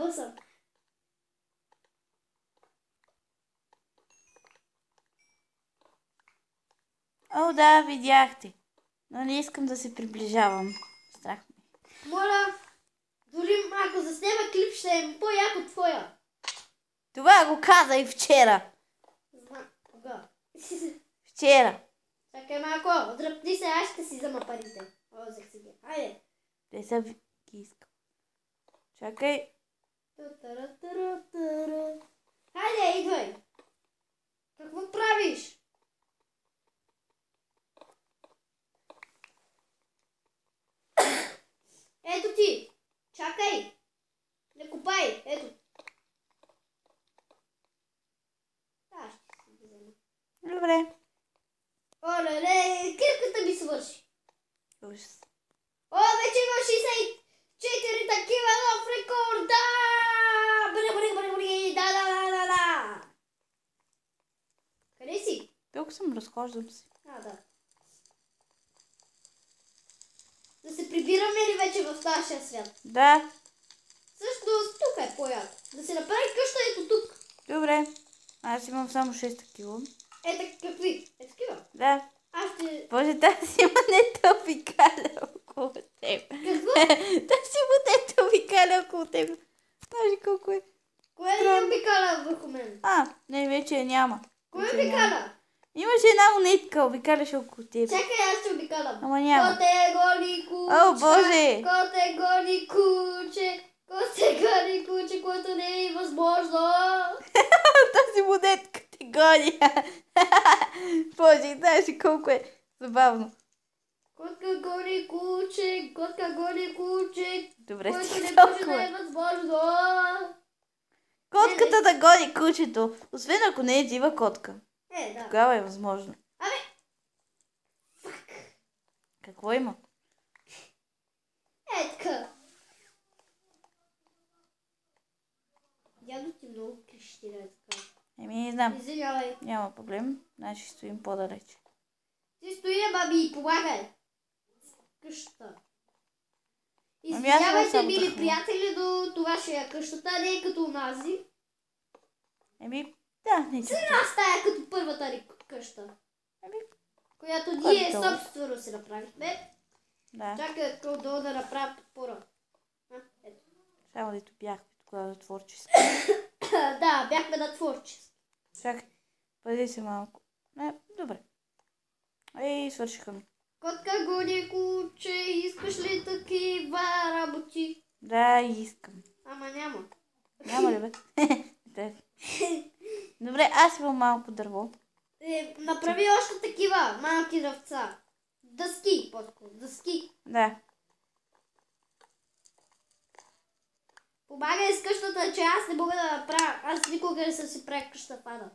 Баба съм. О, да, видяхте. Но не искам да се приближавам. Страх ме. Моля, дори ако заснема клип, ще е по-яко твоя. Това го каза и вчера. Знам. Кога? Вчера. Чакай малко, отдръпни се, аз ще си взема парите. О, взех си ги. Хайде. Те са ги искам. Чакай. Хайде, идвай. Какво правиш? Ето ти. Чакай. Не копай. Ето. Да, ще си ги взема. Добре. Оле, кирката ми свърши. Ужас. О, вече има 64 такива нов рекорд. Да! Бъри. Да. Къде си? Тук съм, разхождам се. Да. Да се прибираме ли вече в нашия свят? Да. Всъщност тук е по-яко. Да се направи къща ето тук. Добре. Аз имам само 6 такива. Какви? Такива? Да. Аз ще... Боже, тази монета обикаля около теб. Какво? Тази монета обикаля около теб. Знаеш колко е? Кое е обикаля върху мен? Не, вече я няма. Кое обикаля? Имаше една монетка, обикаляше около теб. Чакай, аз ще обикалям. Ама няма. Коте голи куче. О, Боже! Коте голи куче. Коте голи куче, което не е възможно. Тази монетка те гони. Боже, знаеш ли колко е забавно. Котка голи куче. Добре, Което си не може толкова. да е възможно. Котката да гони кучето. Освен ако не е дива котка. Да. Тогава е възможно. Фак. Какво има? Така. Дядо ти много крещи, така. Не знам. Извинявай. Няма проблем. Значи стоим по-далеч. Ти стои, баби, помагай. Къщата. аз Извинявайте, само мили тъхна. приятели, до това ще е къщата, не е като онази. Да, не че. Една стая като първата ни къща. Която Кой ние е това? собствено си направихме. Да. Чакай, долу да направя подпора. Ето. Само дето бяхме тогава за творчество. Да, бяхме на творчество. Чакай, пази се малко. Добре. Свършиха ми. Котка гони куче, искаш ли такива работи? Да, искам. Ама няма. Няма ли бе? Да. Добре, аз имам малко дърво. Направи още такива малки дървца. Дъски, по-скоро. Дъски. Да. Помагай с къщата, че аз не мога да направя. Аз никога не съм си правил къща пада.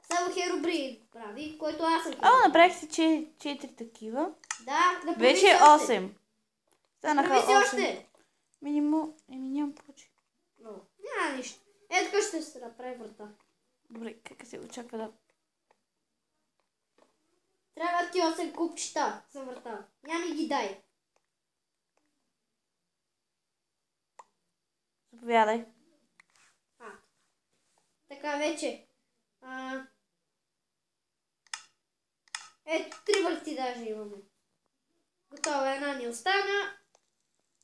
Само Херобрин прави, който аз съм. Направих си 4 такива. Да, направи Вече си 8. Станаха Направи си 8. още. Нямам повече. Няма нищо. Така ще се направи врата. Добре, как се очаква да... Трябва ти 8 купчета за врата. Няма ми ги дай. Заповядай. Така вече. Ето 3 врати даже имаме. Готово, една ни остана.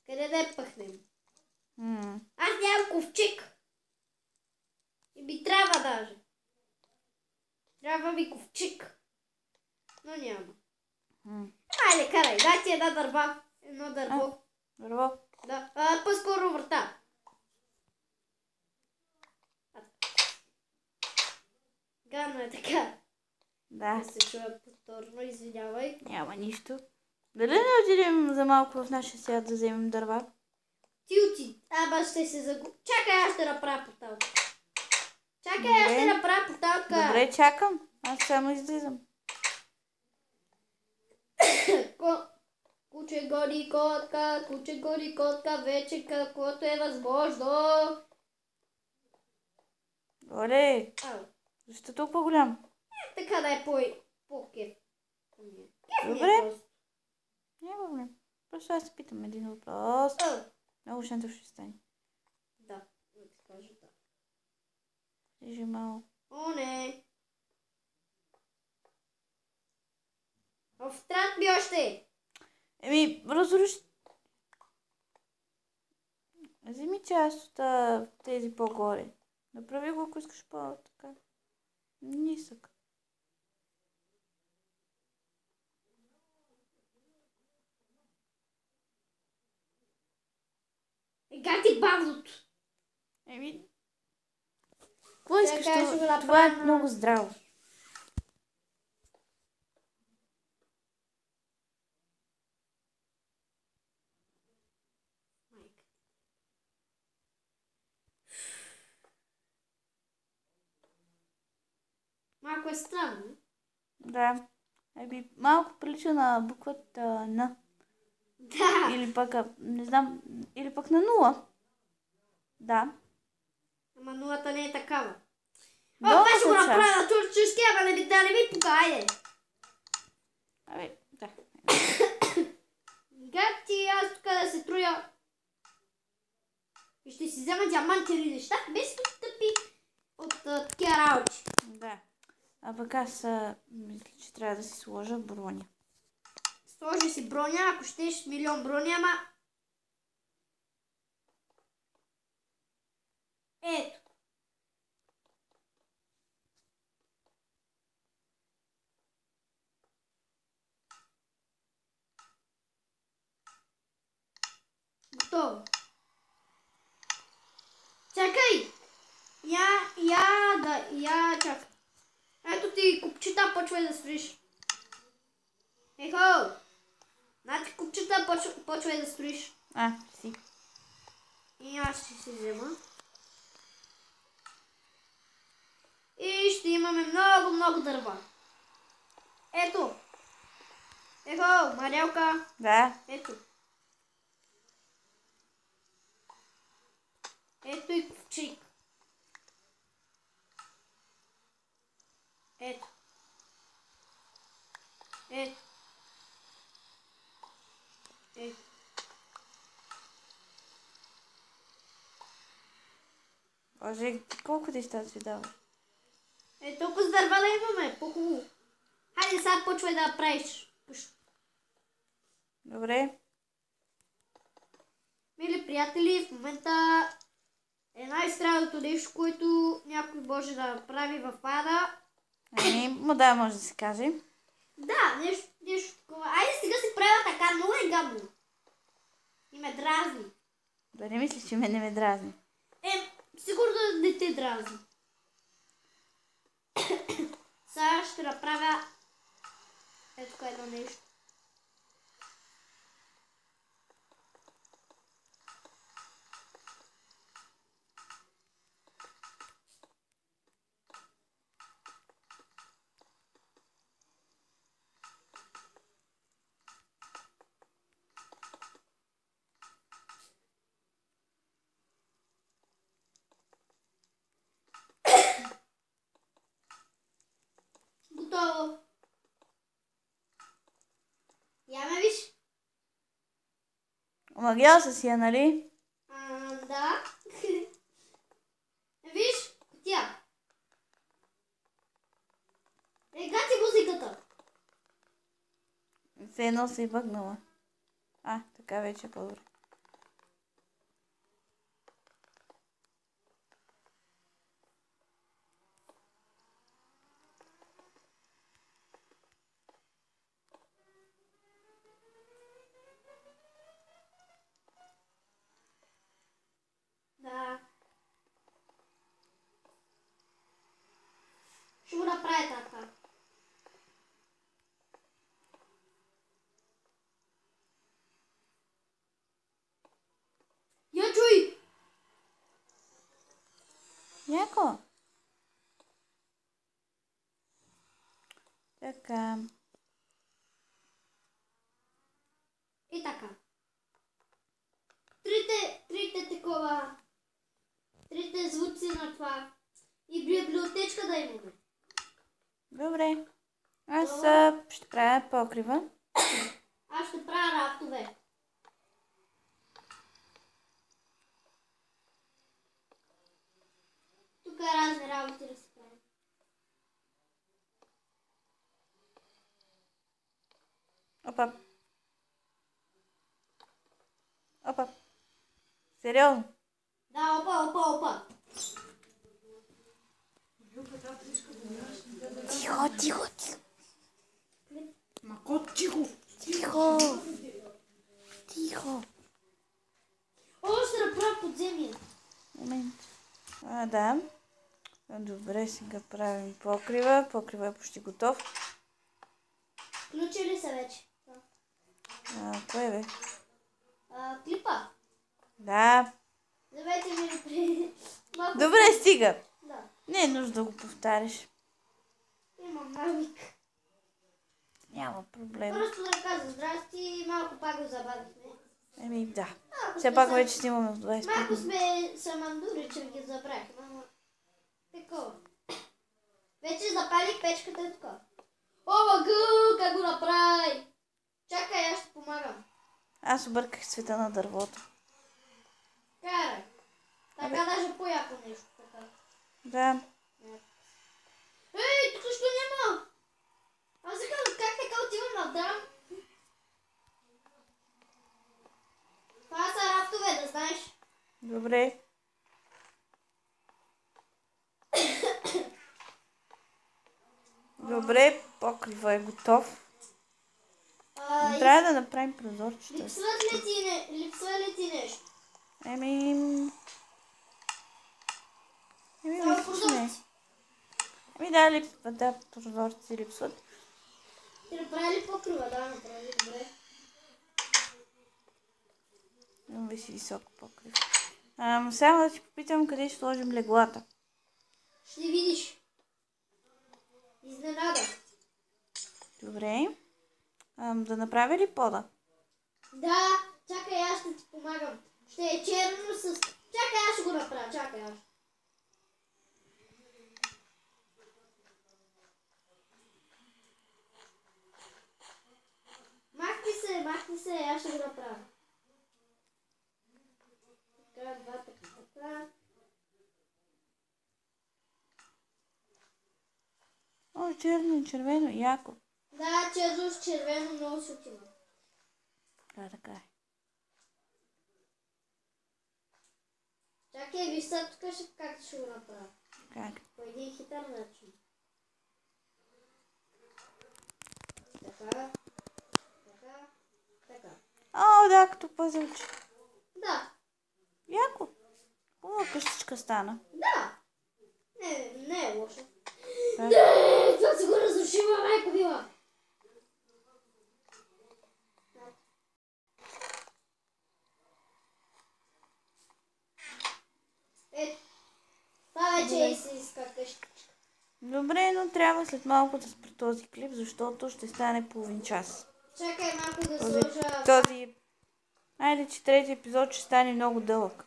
Къде да я пъхнем? Аз нямам ковчег. И ми трябва даже. Трябва ми ковчег. Но няма. Айде, карай. Дай ти една дърва. Едно дърво. Дърво. Да. По-скоро врата. Гадно е така. Да. Да се чуя повторно, извинявай. Няма нищо. Дали не отидем за малко в нашия свят да вземем дърва? Ти отиди. Ще се загубя. Чакай, аз ще направя портал. Аз ще направя порталка. Добре, чакам. Аз само излизам. Куче гони котка, вече каквото е възможно. Оле, защо е толкова голям? Така да е по-кеф. Добре. Няма проблем. Просто аз се питам един въпрос. Много шантов ще стане. Да. кажа да. Слежи малко. О, не. Трябва ми още. Разруш. Вземи част от тези по-горе. Направи го, ако искаш по-така. Нисък. Гати бавното. Какво искаш? Това е много здраво. Малко е странно. Да. Малко прилича на буквата Н. Да. Или пък, не знам, или пък на 0. Да. Ама нулата не е такава. Долната Ще го част. направя на турчески, ама не ми пука, айде. Да. Гати, аз тук да се труя. И ще си взема диамантери неща, без да тъпи от такива работи. Да. А пък аз мисля, че трябва да си сложа броня. Сложи си броня, ако щеш милион броня, ама... Ето. Готово. Чакай! Чакай. Ето ти купчета, почвай да строиш. Ехо! Значи купчета, почвай да строиш. Си. И аз ще си взема. И ще имаме много дърва. Ето! Ехо, Марелка! Да. Ето. Ето и ковчег. Ето. Ето. Ето. Боже, колко ти ще си даваш? Толкова с дърва да имаме. По-хубаво. Хайде сега почвай да правиш. Добре. Мили приятели, в момента е най-странното нещо, което някой може да прави в ада. Да, може да се каже. Да, нещо такова. Айде сега си правя така, много е гадно. И ме дразни. Да не мислиш, че не ме дразни. Сигурно не те дразни. Сега ще направя ето едно нещо. Готово. Я ме виж? Омагял си я, нали? Да. Виж? Тя. Гати музиката. Все едно се е бъгнала. Така вече е по-добре. Да. Ще го направя така. Я чуй! Яко? Така. И така. Трите звуци на това. И библиотечка да имаме. Добре. Аз ще правя покрива. Аз ще правя рафтове. имаме работи да си правим. Опа. Опа. Сериозно? Да, опа. Тихо. Мако, тихо! Тихо. О, ще направя подземие. Момент. Да. Добре, сега правим покрива. Покрива е почти готов. Включи ли се вече? Кое бе? Клипа. Да. Давайте ми ли малко. Добре, стига. Да, Не е нужда да го повтаряш. имам навик. Няма проблем. Просто да каза здрасти и малко пак го забавихме. Да. Малко Все сме пак са- вече снимаме в 25 Малко минути. сме самандури, че ги забрахме, ама такова. Вече запалих печката и така. О, мъгъ, как го направи! Чакай, аз ще помагам. Аз обърках цвета на дървото. Карай. Така даже по-яко нещо. Така. Да. Ей, тук защо няма? Аз казвам, как така отивам на драм? Това са рафтове, да знаеш. Добре. Добре, покрива е готов. А, Трябва да направим прозорчета. липсва ли ти нещо? Еми, Само мисля, че не. прозорци. Да, липсват, да, прозорци липсват. Ти направи ли покрива? Да, направи. Добре. Имаме си висок покрив. Само да ти попитам къде ще сложим леглата. Ще видиш. Изненада. Добре. Да направя ли пода? Да, чакай, аз ще ти помагам. Ще е черно с... Чакай, аз ще го направя. Чакай, аз. Махни се, аз ще го направя. Така, два, така. О, черно и червено, яко. Да, черно с червено много се отива. Да, така е. Чакай, виж сега тук как ще го направя. Как? По един хитър начин. Така. О, да, като пъзълче. Да, Яко. Хубава къщичка стана. да. Не е лошо. Да. Не, това си го разрушила, майка била. Това вече е истинска къщичка. Добре, но трябва след малко да спра този клип, защото ще стане половин час. Чакай малко да сложа... Айде, че трети епизод ще стане много дълъг.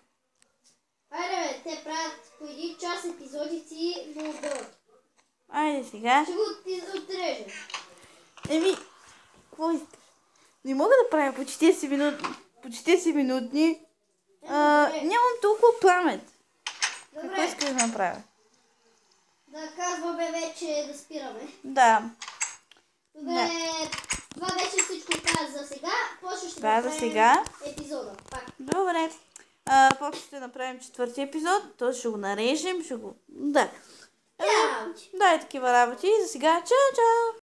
Айде бе, те правят по един час епизодици много дълъг. Айде сега. Ще го отрежа. Какво искаш? Не мога да правя по 40 минутни. Нямам толкова памет. Какво Добре, искаш да направя? да казваме вече да спираме. Да. Добре, това беше всичко за сега. После ще Да, за направим сега. епизода. Пак. Добре. После ще направим четвърти епизод. То ще го нарежем, ще го... Да. Чао! Да, е такива работи. За сега, чао, чао!